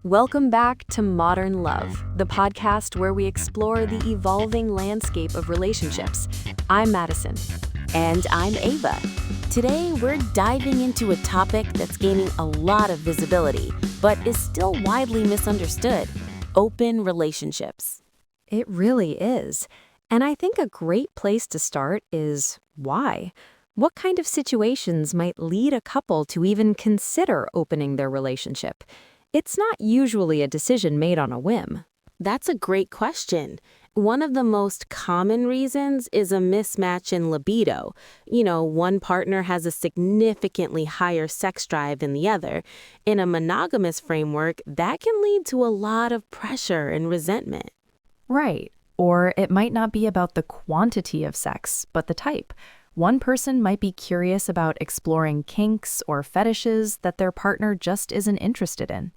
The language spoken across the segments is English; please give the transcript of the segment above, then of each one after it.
Welcome back to Modern Love, the podcast where we explore the evolving landscape of relationships. I'm Madison. And I'm Ava. Today, we're diving into a topic that's gaining a lot of visibility, but is still widely misunderstood: open relationships. It really is. And I think a great place to start is why? What kind of situations might lead a couple to even consider opening their relationship? It's not usually a decision made on a whim. That's a great question. One of the most common reasons is a mismatch in libido. One partner has a significantly higher sex drive than the other. In a monogamous framework, that can lead to a lot of pressure and resentment. Right. Or it might not be about the quantity of sex, but the type. One person might be curious about exploring kinks or fetishes that their partner just isn't interested in.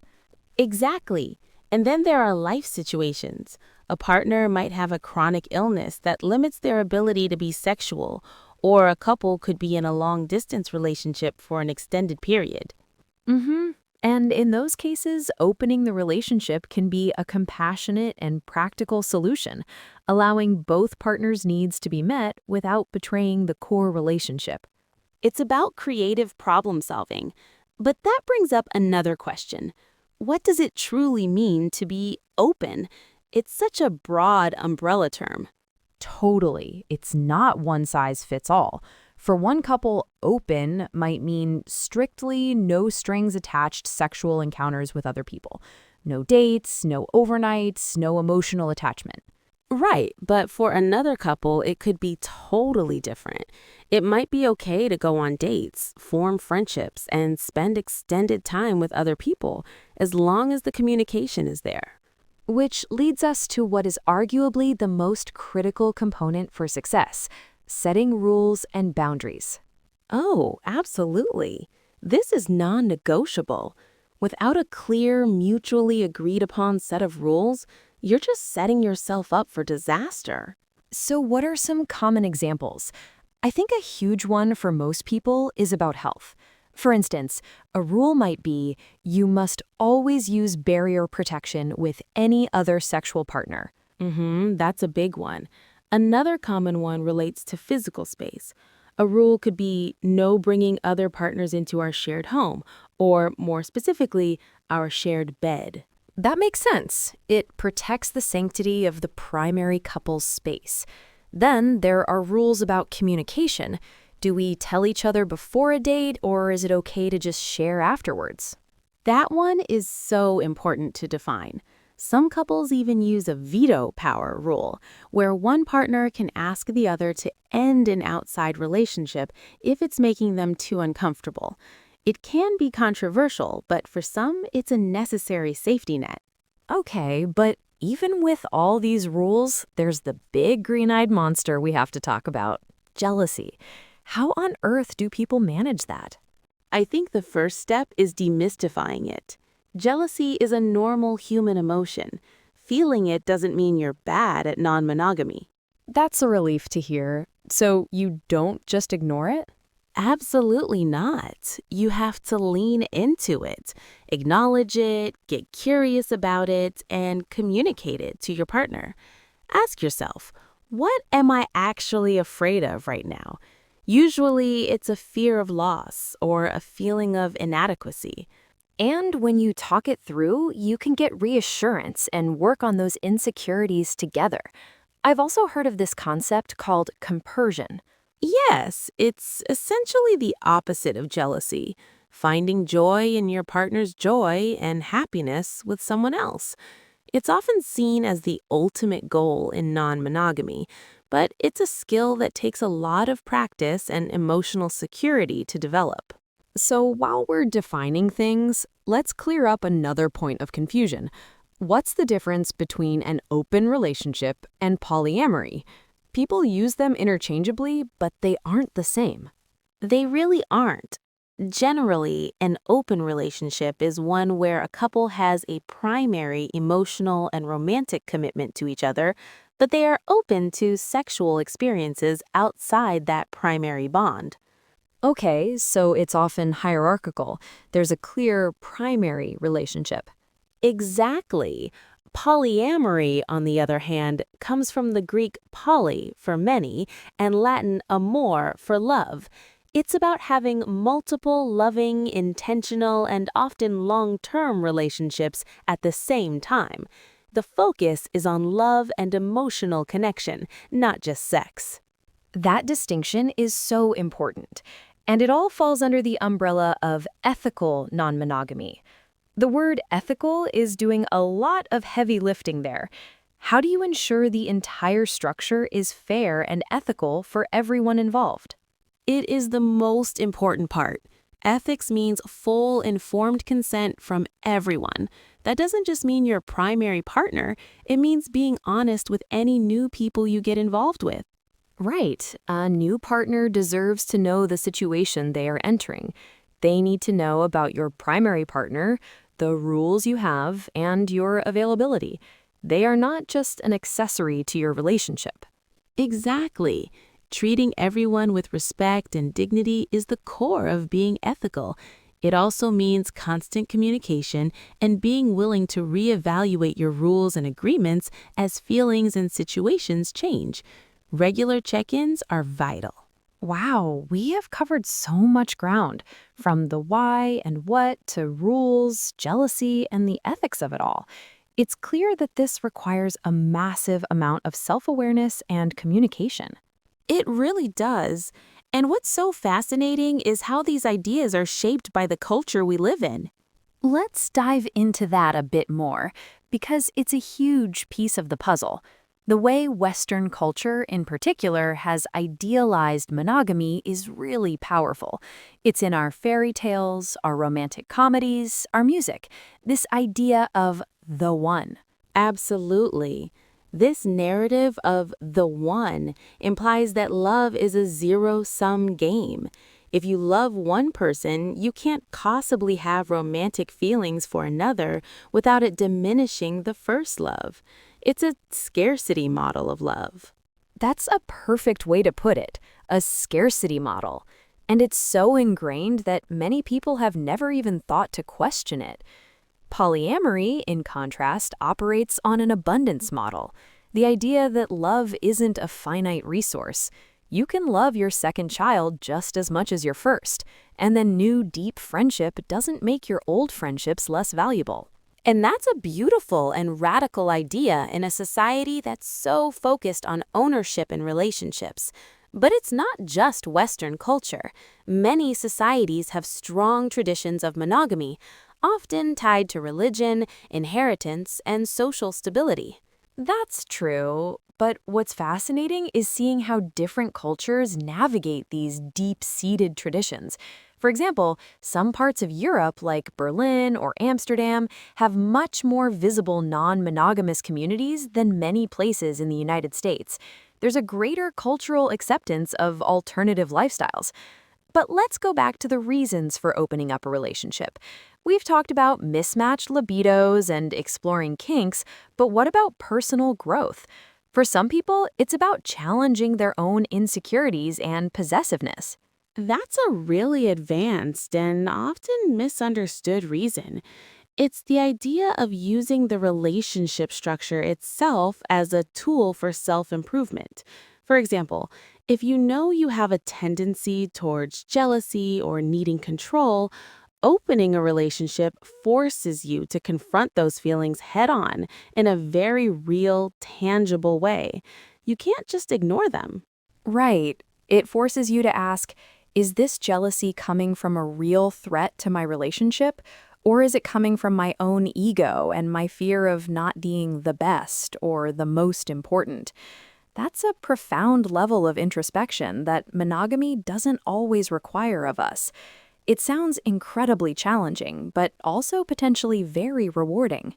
Exactly. And then there are life situations. A partner might have a chronic illness that limits their ability to be sexual, or a couple could be in a long-distance relationship for an extended period. And in those cases, opening the relationship can be a compassionate and practical solution, allowing both partners' needs to be met without betraying the core relationship. It's about creative problem solving. But that brings up another question. What does it truly mean to be open? It's such a broad umbrella term. Totally. It's not one size fits all. For one couple, open might mean strictly no strings attached sexual encounters with other people. No dates, no overnights, no emotional attachment. Right, but for another couple, it could be totally different. It might be okay to go on dates, form friendships, and spend extended time with other people, as long as the communication is there. Which leads us to what is arguably the most critical component for success: setting rules and boundaries. Oh, absolutely. This is non-negotiable. Without a clear, mutually agreed upon set of rules, you're just setting yourself up for disaster. So what are some common examples? I think a huge one for most people is about health. For instance, a rule might be you must always use barrier protection with any other sexual partner. That's a big one. Another common one relates to physical space. A rule could be no bringing other partners into our shared home, or more specifically, our shared bed. That makes sense. It protects the sanctity of the primary couple's space. Then there are rules about communication. Do we tell each other before a date, or is it okay to just share afterwards? That one is so important to define. Some couples even use a veto power rule, where one partner can ask the other to end an outside relationship if it's making them too uncomfortable. It can be controversial, but for some, it's a necessary safety net. Okay, but even with all these rules, there's the big green-eyed monster we have to talk about: jealousy. How on earth do people manage that? I think the first step is demystifying it. Jealousy is a normal human emotion. Feeling it doesn't mean you're bad at non-monogamy. That's a relief to hear. So you don't just ignore it? Absolutely not. You have to lean into it, acknowledge it, get curious about it, and communicate it to your partner. Ask yourself, what am I actually afraid of right now? Usually, it's a fear of loss or a feeling of inadequacy. And when you talk it through, you can get reassurance and work on those insecurities together. I've also heard of this concept called compersion. Yes, it's essentially the opposite of jealousy, finding joy in your partner's joy and happiness with someone else. It's often seen as the ultimate goal in non-monogamy, but it's a skill that takes a lot of practice and emotional security to develop. So while we're defining things, let's clear up another point of confusion. What's the difference between an open relationship and polyamory? People use them interchangeably, but they aren't the same. They really aren't. Generally, an open relationship is one where a couple has a primary emotional and romantic commitment to each other, but they are open to sexual experiences outside that primary bond. Okay, so it's often hierarchical. There's a clear primary relationship. Exactly. Polyamory, on the other hand, comes from the Greek poly for many and Latin amor for love. It's about having multiple loving, intentional, and often long-term relationships at the same time. The focus is on love and emotional connection, not just sex. That distinction is so important, and it all falls under the umbrella of ethical non-monogamy. The word ethical is doing a lot of heavy lifting there. How do you ensure the entire structure is fair and ethical for everyone involved? It is the most important part. Ethics means full informed consent from everyone. That doesn't just mean your primary partner, it means being honest with any new people you get involved with. Right. A new partner deserves to know the situation they are entering. They need to know about your primary partner, the rules you have, and your availability. They are not just an accessory to your relationship. Exactly. Treating everyone with respect and dignity is the core of being ethical. It also means constant communication and being willing to reevaluate your rules and agreements as feelings and situations change. Regular check-ins are vital. Wow, we have covered so much ground, from the why and what to rules, jealousy, and the ethics of it all. It's clear that this requires a massive amount of self-awareness and communication. It really does. And what's so fascinating is how these ideas are shaped by the culture we live in. Let's dive into that a bit more, because it's a huge piece of the puzzle. The way Western culture, in particular, has idealized monogamy is really powerful. It's in our fairy tales, our romantic comedies, our music. This idea of the one. Absolutely. This narrative of the one implies that love is a zero-sum game. If you love one person, you can't possibly have romantic feelings for another without it diminishing the first love. It's a scarcity model of love. That's a perfect way to put it, a scarcity model. And it's so ingrained that many people have never even thought to question it. Polyamory, in contrast, operates on an abundance model, the idea that love isn't a finite resource. You can love your second child just as much as your first, and then new deep friendship doesn't make your old friendships less valuable. And that's a beautiful and radical idea in a society that's so focused on ownership and relationships. But it's not just Western culture. Many societies have strong traditions of monogamy, often tied to religion, inheritance, and social stability. That's true, but what's fascinating is seeing how different cultures navigate these deep-seated traditions. For example, some parts of Europe, like Berlin or Amsterdam, have much more visible non-monogamous communities than many places in the United States. There's a greater cultural acceptance of alternative lifestyles. But let's go back to the reasons for opening up a relationship. We've talked about mismatched libidos and exploring kinks, but what about personal growth? For some people, it's about challenging their own insecurities and possessiveness. That's a really advanced and often misunderstood reason. It's the idea of using the relationship structure itself as a tool for self-improvement. For example, if you know you have a tendency towards jealousy or needing control, opening a relationship forces you to confront those feelings head-on in a very real, tangible way. You can't just ignore them. Right. It forces you to ask, is this jealousy coming from a real threat to my relationship? Or is it coming from my own ego and my fear of not being the best or the most important? That's a profound level of introspection that monogamy doesn't always require of us. It sounds incredibly challenging, but also potentially very rewarding.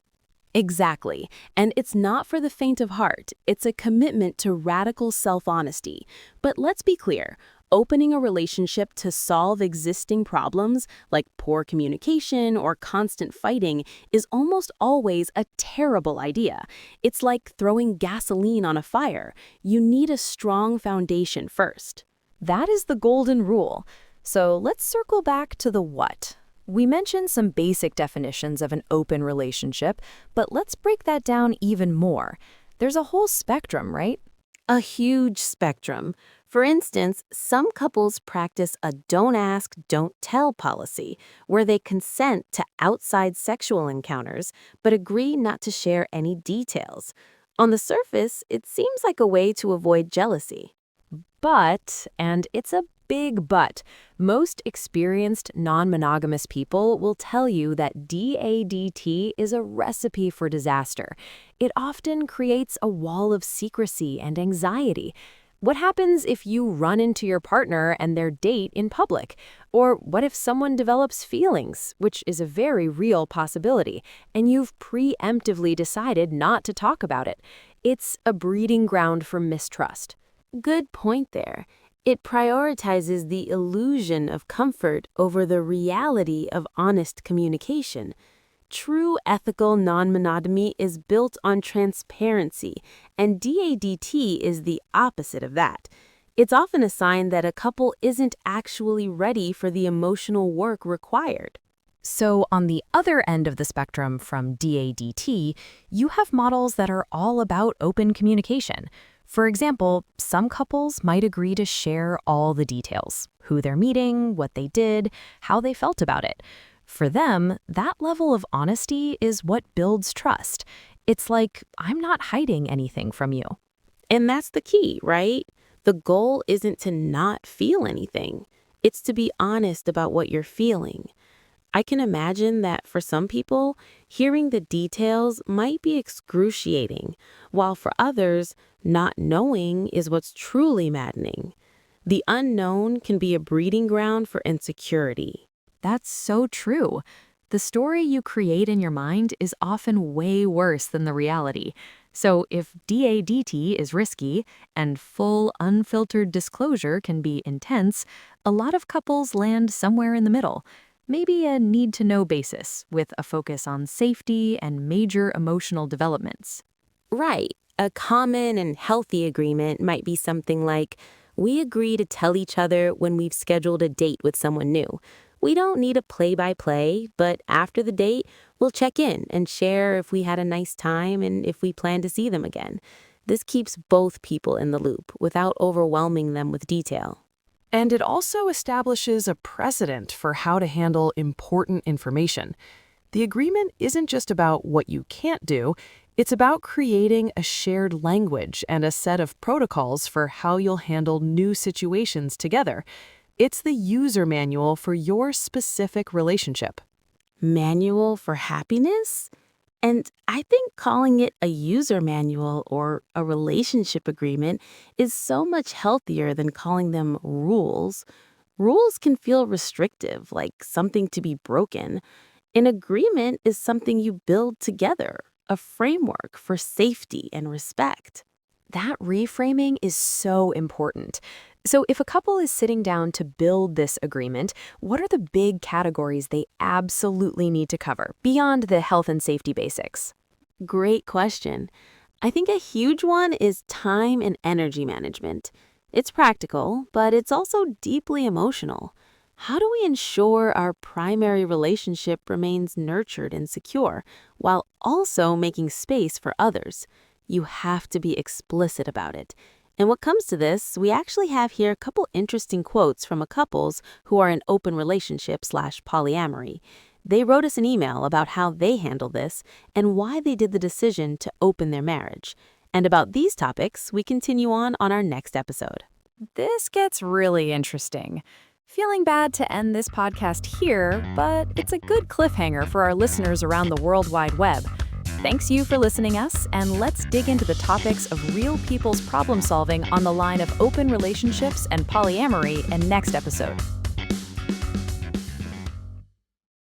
Exactly. And it's not for the faint of heart. It's a commitment to radical self-honesty. But let's be clear. Opening a relationship to solve existing problems, like poor communication or constant fighting, is almost always a terrible idea. It's like throwing gasoline on a fire. You need a strong foundation first. That is the golden rule. So let's circle back to the what. We mentioned some basic definitions of an open relationship, but let's break that down even more. There's a whole spectrum, right? A huge spectrum. For instance, some couples practice a don't ask, don't tell policy, where they consent to outside sexual encounters but agree not to share any details. On the surface, it seems like a way to avoid jealousy. But, and it's a big but, most experienced non-monogamous people will tell you that DADT is a recipe for disaster. It often creates a wall of secrecy and anxiety. What happens if you run into your partner and their date in public? Or what if someone develops feelings, which is a very real possibility, and you've preemptively decided not to talk about it? It's a breeding ground for mistrust. Good point there. It prioritizes the illusion of comfort over the reality of honest communication. True ethical non-monogamy is built on transparency, and DADT is the opposite of that. It's often a sign that a couple isn't actually ready for the emotional work required. So on the other end of the spectrum from DADT, you have models that are all about open communication. For example, some couples might agree to share all the details, who they're meeting, what they did, how they felt about it. For them, that level of honesty is what builds trust. It's like, I'm not hiding anything from you. And that's the key, right? The goal isn't to not feel anything. It's to be honest about what you're feeling. I can imagine that for some people, hearing the details might be excruciating, while for others, not knowing is what's truly maddening. The unknown can be a breeding ground for insecurity. That's so true. The story you create in your mind is often way worse than the reality. So if DADT is risky and full, unfiltered disclosure can be intense, a lot of couples land somewhere in the middle. Maybe a need-to-know basis with a focus on safety and major emotional developments. Right. A common and healthy agreement might be something like, we agree to tell each other when we've scheduled a date with someone new. We don't need a play-by-play, but after the date, we'll check in and share if we had a nice time and if we plan to see them again. This keeps both people in the loop without overwhelming them with detail. And it also establishes a precedent for how to handle important information. The agreement isn't just about what you can't do, it's about creating a shared language and a set of protocols for how you'll handle new situations together. It's the user manual for your specific relationship. Manual for happiness? And I think calling it a user manual or a relationship agreement is so much healthier than calling them rules. Rules can feel restrictive, like something to be broken. An agreement is something you build together, a framework for safety and respect. That reframing is so important. So if a couple is sitting down to build this agreement, what are the big categories they absolutely need to cover beyond the health and safety basics? Great question. I think a huge one is time and energy management. It's practical, but it's also deeply emotional. How do we ensure our primary relationship remains nurtured and secure while also making space for others? You have to be explicit about it. And what comes to this, we actually have here a couple interesting quotes from a couples who are in open relationship/polyamory. They wrote us an email about how they handle this and why they did the decision to open their marriage. And about these topics, we continue on our next episode. This gets really interesting. Feeling bad to end this podcast here, but it's a good cliffhanger for our listeners around the World Wide Web. Thanks you for listening us, and let's dig into the topics of real people's problem solving on the line of open relationships and polyamory in next episode.